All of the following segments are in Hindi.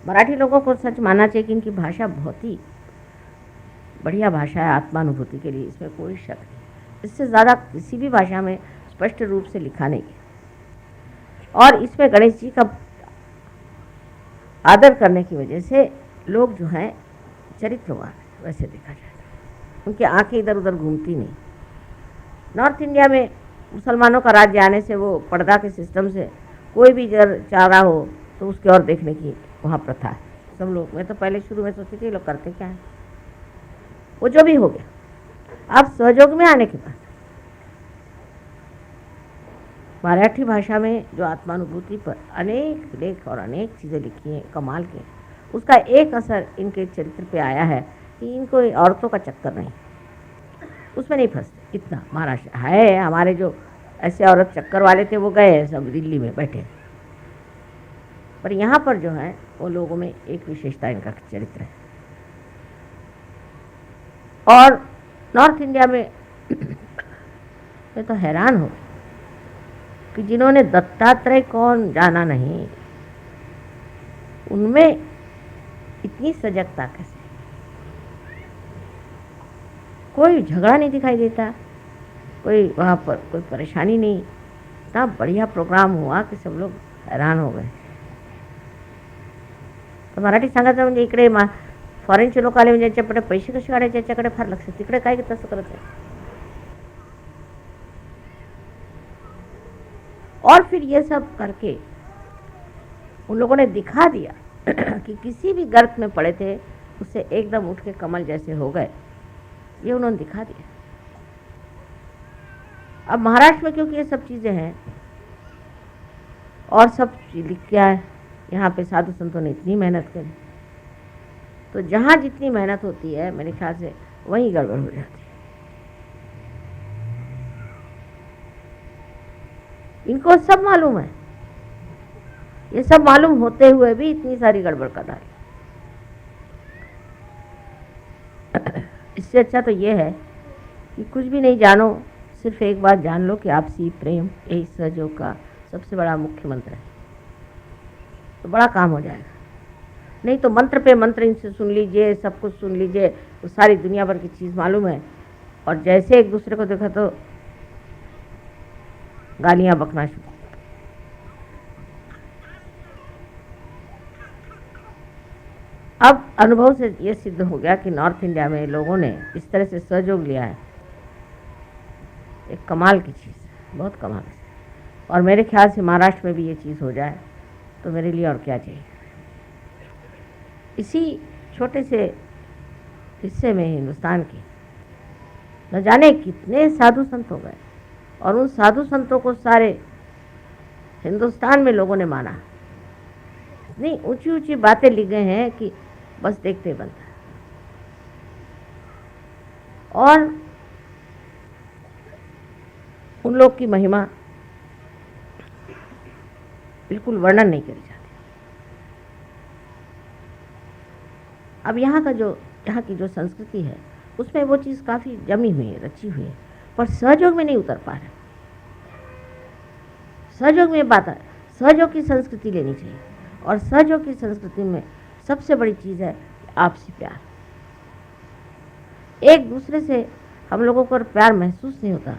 मराठी लोगों को सच मानना चाहिए कि इनकी भाषा बहुत ही बढ़िया भाषा है आत्मानुभूति के लिए, इसमें कोई शक नहीं। इससे ज़्यादा किसी भी भाषा में स्पष्ट रूप से लिखा नहीं है। और इसमें गणेश जी का आदर करने की वजह से लोग जो हैं चरित्रवान है, वैसे देखा जाए तो उनकी आंखें इधर उधर घूमती नहीं। नॉर्थ इंडिया में मुसलमानों का राज्य आने से वो पर्दा के सिस्टम से कोई भी जर चाह रहा हो तो उसकी ओर देखने की वहाँ प्रथा है। सब लोग, मैं तो पहले शुरू में सोचती थी लोग करते क्या है, वो जो भी हो गया। अब सहयोग में आने के बाद मराठी भाषा में जो आत्मानुभूति पर अनेक लेख और अनेक चीज़ें लिखी हैं कमाल के, उसका एक असर इनके चरित्र पे आया है कि इनको औरतों का चक्कर नहीं, उसमें नहीं फंसते। इतना महाराष्ट्र है, हमारे जो ऐसे औरत चक्कर वाले थे वो गए हैं सब दिल्ली में बैठे, पर यहाँ पर जो है वो लोगों में एक विशेषता इनका चरित्र है। और नॉर्थ इंडिया में मैं तो हैरान हूँ कि जिन्होंने दत्तात्रेय कौन जाना नहीं, उनमें इतनी सजगता कैसे, कोई झगड़ा नहीं दिखाई देता, कोई वहाँ पर कोई परेशानी नहीं। इतना बढ़िया प्रोग्राम हुआ कि सब लोग हैरान हो गए। तर मराठी सांगायचं म्हणजे इकडे फॉरेनचे लोक आले म्हणजे ज्याच्याकडे पैसे कसे काढायचे याच्याकडे फार लक्ष, तिकडे काय तसं करत आहे। और फिर ये सब करके उन लोगों ने दिखा दिया कि किसी भी गर्त में पड़े थे उससे एकदम उठ के कमल जैसे हो गए, ये उन्होंने दिखा दिया। अब महाराष्ट्र में क्योंकि ये सब चीज़ें हैं और सब लिख के आए, यहाँ पे साधु संतों ने इतनी मेहनत करी, तो जहाँ जितनी मेहनत होती है मेरे ख्याल से वहीं गड़बड़ हो जाती है। इनको सब मालूम है, ये सब मालूम होते हुए भी इतनी सारी गड़बड़ कर डाली। इससे अच्छा तो ये है कि कुछ भी नहीं जानो, सिर्फ एक बात जान लो कि आपसी प्रेम यही सहयोग का सबसे बड़ा मुख्य मंत्र है, तो बड़ा काम हो जाएगा। नहीं तो मंत्र पे मंत्र इनसे सुन लीजिए, सब कुछ सुन लीजिए, तो सारी दुनिया भर की चीज़ मालूम है, और जैसे एक दूसरे को देखा तो गालियाँ बकना शुरू। अब अनुभव से ये सिद्ध हो गया कि नॉर्थ इंडिया में लोगों ने इस तरह से सहयोग लिया है, एक कमाल की चीज़ है, बहुत कमाल है। और मेरे ख्याल से महाराष्ट्र में भी ये चीज़ हो जाए तो मेरे लिए और क्या चाहिए। इसी छोटे से हिस्से में हिंदुस्तान की न जाने कितने साधु संत हो गए, और उन साधु संतों को सारे हिंदुस्तान में लोगों ने माना। इतनी ऊंची ऊंची बातें लिख गए हैं कि बस देखते बनता है। और उन लोग की महिमा बिल्कुल वर्णन नहीं करी जाती। अब यहाँ की जो संस्कृति है उसमें वो चीज़ काफ़ी जमी हुई है, रची हुई है, पर सहयोग में नहीं उतर पा रहे। सहयोग में बात है, सहयोग की संस्कृति लेनी चाहिए, और सहयोग की संस्कृति में सबसे बड़ी चीज़ है आपसी प्यार। एक दूसरे से हम लोगों को प्यार महसूस नहीं होता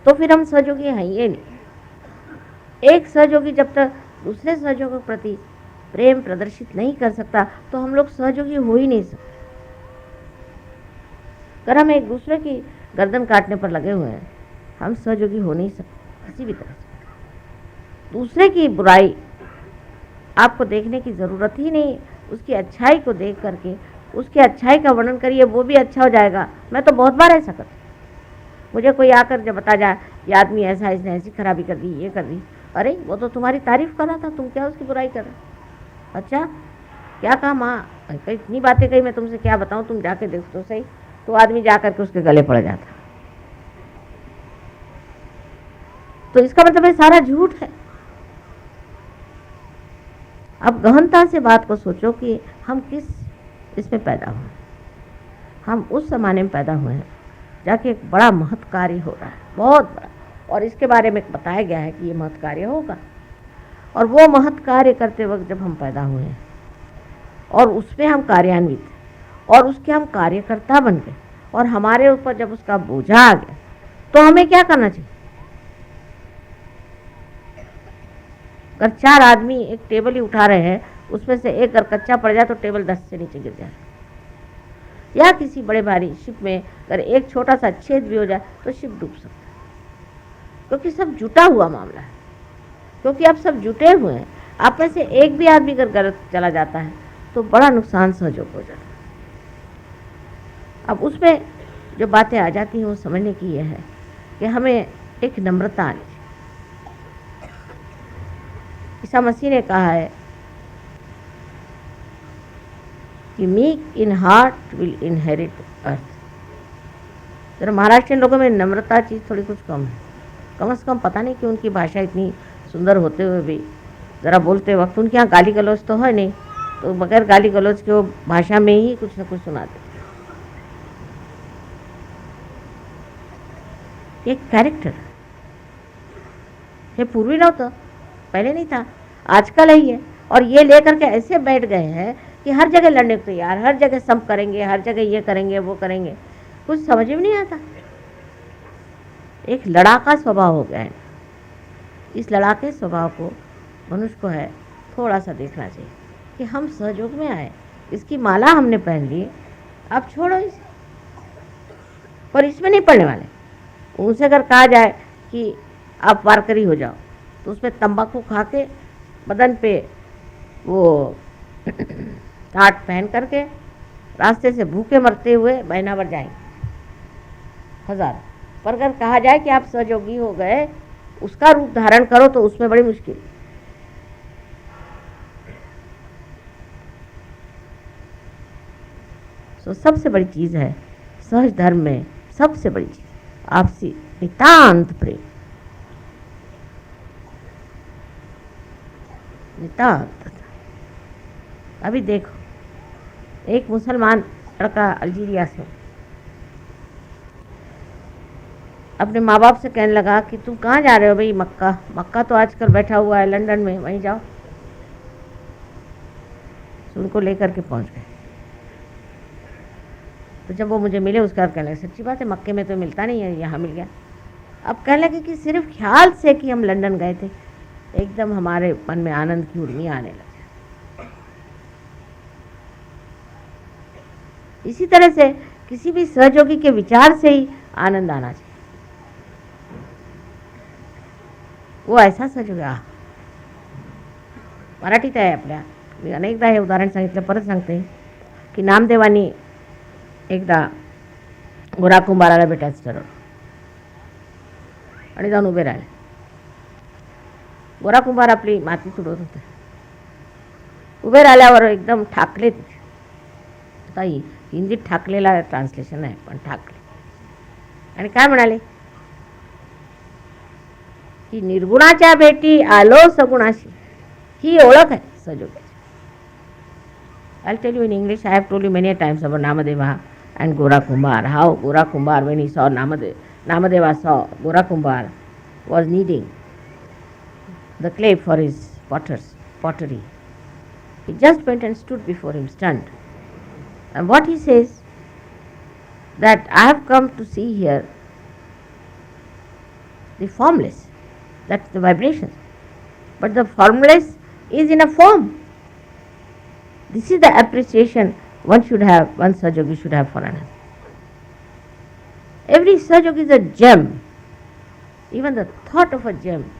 तो फिर हम सहयोगी हैं ये नहीं। एक सहयोगी जब तक दूसरे सहयोगी के प्रति प्रेम प्रदर्शित नहीं कर सकता तो हम लोग सहयोगी हो ही नहीं सकते। अगर हम एक दूसरे की गर्दन काटने पर लगे हुए हैं, हम सहयोगी हो नहीं सकते किसी भी तरह से। दूसरे की बुराई आपको देखने की ज़रूरत ही नहीं, उसकी अच्छाई को देख करके उसकी अच्छाई का वर्णन करिए, वो भी अच्छा हो जाएगा। मैं तो बहुत बार ऐसा करती, मुझे कोई आकर जब बता जाए ये आदमी ऐसा, इसने ऐसी खराबी कर दी, ये कर दी, अरे वो तो तुम्हारी तारीफ कर रहा था, तुम क्या उसकी बुराई कर रहे? अच्छा क्या कहा माँ, इतनी बातें कही, मैं तुमसे क्या बताऊँ, तुम जाके देखो तो सही। तो आदमी जा करके उसके गले पड़ जाता, तो इसका मतलब है सारा झूठ है। अब गहनता से बात को सोचो कि हम किस इसमें पैदा हुए। हम उस ज़माने में पैदा हुए हैं जाके एक बड़ा महत् कार्य हो रहा है, बहुत बड़ा, और इसके बारे में बताया गया है कि ये महत् कार्य होगा। और वो महत् कार्य करते वक्त जब हम पैदा हुए हैं और उसमें हम कार्यान्वित और उसके हम कार्यकर्ता बन गए और हमारे ऊपर जब उसका बोझा आ गया तो हमें क्या करना चाहिए? अगर 4 आदमी एक टेबल ही उठा रहे हैं, उसमें से एक अगर कच्चा पड़ जाए तो टेबल 10 से नीचे गिर जाए। या किसी बड़े भारी शिप में अगर एक छोटा सा छेद भी हो जाए तो शिप डूब सकता है, क्योंकि सब जुटा हुआ मामला है, क्योंकि आप सब जुटे हुए हैं। आप में से एक भी आदमी अगर गलत चला जाता है तो बड़ा नुकसान सहयोग हो जाता है। अब उसमें जो बातें आ जाती हैं वो समझने की यह है कि हमें एक नम्रता आनी चाहिए। ईसा मसीह ने कहा है कि meek in heart will inherit earth. जरा महाराष्ट्रियन लोगों में नम्रता चीज़ थोड़ी कुछ कम है। कम से कम पता नहीं कि उनकी भाषा इतनी सुंदर होते हुए भी ज़रा बोलते वक्त उनके यहाँ गाली गलौज तो है नहीं, तो बगैर गाली गलौज के वो भाषा में ही कुछ ना कुछ सुनाते। एक कैरेक्टर ये पूर्वी नव्हतं, पहले नहीं था, आजकल ही है। और ये लेकर के ऐसे बैठ गए हैं कि हर जगह लड़ने को तैयार, हर जगह सब करेंगे, हर जगह ये करेंगे वो करेंगे, कुछ समझ में नहीं आता। एक लड़ाका स्वभाव हो गया है। इस लड़ाके स्वभाव को मनुष्य को है थोड़ा सा देखना चाहिए कि हम सहयोग में आए, इसकी माला हमने पहन ली, अब छोड़ो इसे। पर इसमें नहीं पड़ने वाले। उनसे अगर कहा जाए कि आप वारकरी हो जाओ तो उसमें तंबाकू खा के बदन पे वो टाट पहन करके रास्ते से भूखे मरते हुए महीना भर जाएंगे हजार। पर अगर कहा जाए कि आप सहयोगी हो गए, उसका रूप धारण करो, तो उसमें बड़ी मुश्किल। तो सबसे बड़ी चीज़ है सहज धर्म में, सबसे बड़ी चीज़ आपसी नितांत प्रेम, नितांत। अभी देखो एक मुसलमान लड़का अल्जीरिया से अपने माँ बाप से कहने लगा कि तुम कहाँ जा रहे हो भाई? मक्का। मक्का तो आजकल बैठा हुआ है लंदन में, वहीं जाओ। तो उनको लेकर के पहुँच गए। तो जब वो मुझे मिले उसके बाद कहने लगे सच्ची बात है, मक्के में तो मिलता नहीं है, यहाँ मिल गया। अब कहने लगे कि सिर्फ ख्याल से कि हम लंदन गए थे, एकदम हमारे मन में आनंद की उर्मी आने लगे। इसी तरह से किसी भी सहयोगी के विचार से ही आनंद आना चाहिए। वो ऐसा सहयोगी मराठीत आहे आपल्या, मी अनेकदा हे उदाहरण सांगितलं, परत सांगते की नामदेवानी एकदा गोरा कुंभाराला भेटायचं ठरवलं आणि जाऊन उभे राहिले. गोरा कुंभार आपली माती तुडवत होते. उभे राहिल्यावर एकदम ठाकले तिथे. आता हिंदीत ठाकलेला ट्रान्सलेशन आहे, पण ठाकले आणि काय म्हणाले की निर्गुणाच्या भेटी आलो सगुणाशी, ही ओळख आहे सहयोगाची. I'll tell you in English, I have told you many times about Namadeva and Gora Kumbhar, how Gora Kumbhar, when he saw Namadeva saw Gora Kumbhar was kneading the clay for his pottery. He just went and stood before him, stunned. And what he says, that I have come to see here the formless, that's the vibrations. But the formless is in a form. This is the appreciation one Sahajogi should have for another. Every Sahajogi is a gem. Even the thought of a gem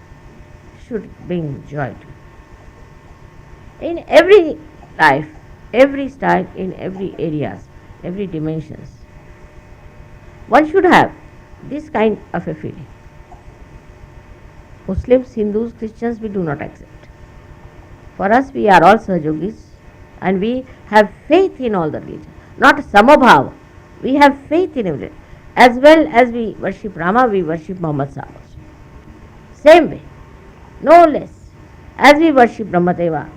should bring joy to you. In every life, every style, in every areas, every dimensions, one should have this kind of a feeling. Muslims, Hindus, Christians, we do not accept. For us, we are all Sahajogis, and we have faith in all the religions. Not Samabhav. We have faith in everything. As well as we worship Rama, we worship Muhammad Sahib. Same way. No less. As we worship Brahmadeva,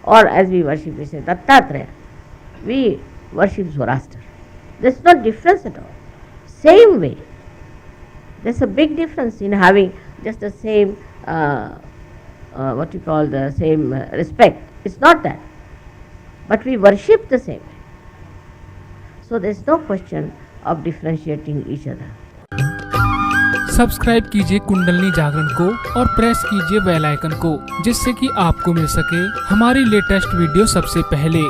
or as we worship Dattatreya, we worship Zoroaster. There's no difference at all. Same way. There's a big difference in having just the same, the same respect. It's not that. but we worship the same way. So there is no question of differentiating each other. Subscribe कीजिए कुंडलनी जागरण को और प्रेस कीजिए बेल आइकन को, जिससे कि आपको मिल सके हमारी लेटेस्ट वीडियो सबसे पहले।